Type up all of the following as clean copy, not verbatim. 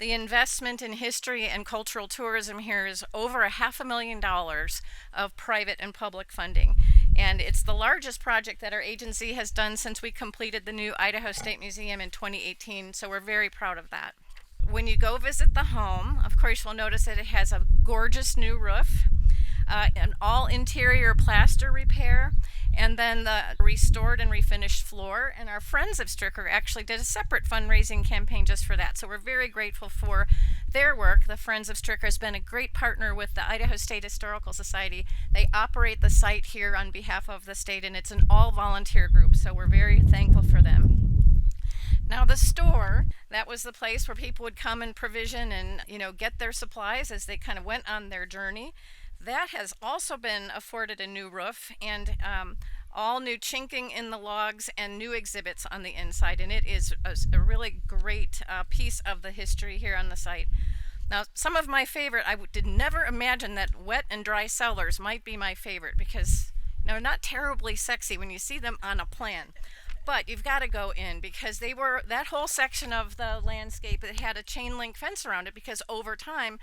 The investment in history and cultural tourism here is over $500,000 of private and public funding. And it's the largest project that our agency has done since we completed the new Idaho State Museum in 2018, so we're very proud of that. When you go visit the home, of course, you'll notice that it has a gorgeous new roof, an all interior plaster repair, and then the restored and refinished floor. And our friends of Stricker actually did a separate fundraising campaign just for that. So we're very grateful for their work. The Friends of Stricker has been a great partner with the Idaho State Historical Society. They operate the site here on behalf of the state, and it's an all volunteer group. So we're very thankful for them. Now the store, that was the place where people would come and provision and get their supplies as they kind of went on their journey. That has also been afforded a new roof and all new chinking in the logs and new exhibits on the inside, and it is a really great piece of the history here on the site. Now, some of my favorite, did never imagine that wet and dry cellars might be my favorite because they're not terribly sexy when you see them on a plan. But you've got to go in because that whole section of the landscape, it had a chain link fence around it because over time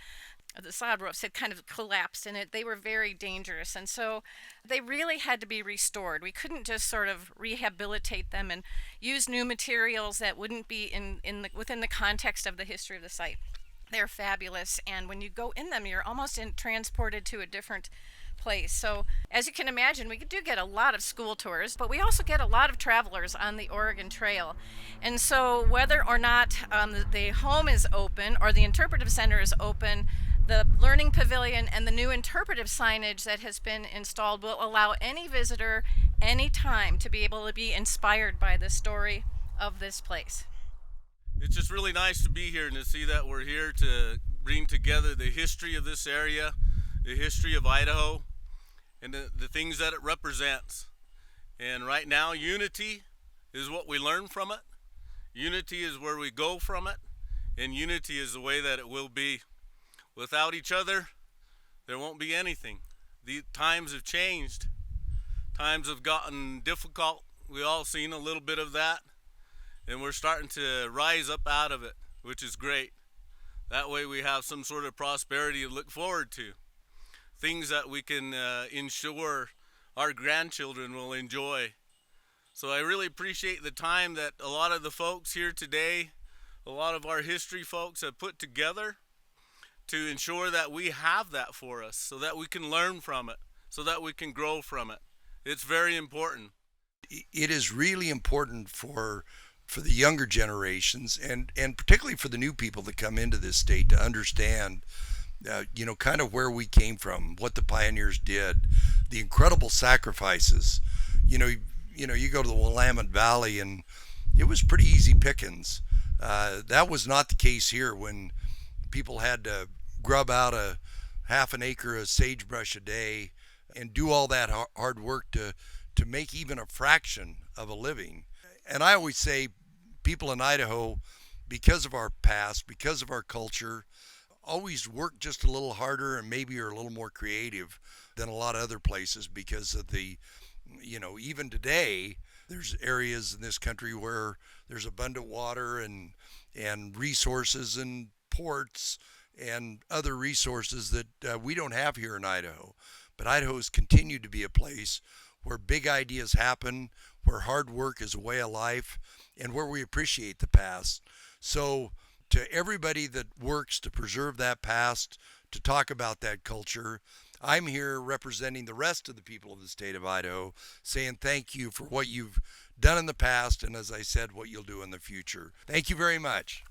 the sod roofs had kind of collapsed and they were very dangerous, and so they really had to be restored. We couldn't just sort of rehabilitate them and use new materials that wouldn't be within the context of the history of the site. They're fabulous, and when you go in them, you're almost transported to a different place. So as you can imagine, we do get a lot of school tours, but we also get a lot of travelers on the Oregon Trail. And so whether or not the home is open or the interpretive center is open, the learning pavilion and the new interpretive signage that has been installed will allow any visitor anytime to be able to be inspired by the story of this place. It's just really nice to be here and to see that we're here to bring together the history of this area, the history of Idaho, and the things that it represents. And right now, unity is what we learn from it. Unity is where we go from it, and unity is the way that it will be. Without each other, there won't be anything. The times have changed. Times have gotten difficult. We all seen a little bit of that, and we're starting to rise up out of it, which is great. That way we have some sort of prosperity to look forward to. Things that we can ensure our grandchildren will enjoy. So I really appreciate the time that a lot of the folks here today, a lot of our history folks have put together to ensure that we have that for us so that we can learn from it, so that we can grow from it. It's very important. It is really important for the younger generations and particularly for the new people that come into this state to understand kind of where we came from, what the pioneers did, the incredible sacrifices. You go to the Willamette Valley and it was pretty easy pickings. That was not the case here when people had to grub out a half an acre of sagebrush a day and do all that hard work to make even a fraction of a living. And I always say people in Idaho, because of our past, because of our culture, always work just a little harder and maybe are a little more creative than a lot of other places because of even today, there's areas in this country where there's abundant water and resources and ports and other resources that we don't have here in Idaho. But Idaho has continued to be a place where big ideas happen, where hard work is a way of life, and where we appreciate the past. So to everybody that works to preserve that past, to talk about that culture, I'm here representing the rest of the people of the state of Idaho, saying thank you for what you've done in the past, and as I said, what you'll do in the future. Thank you very much.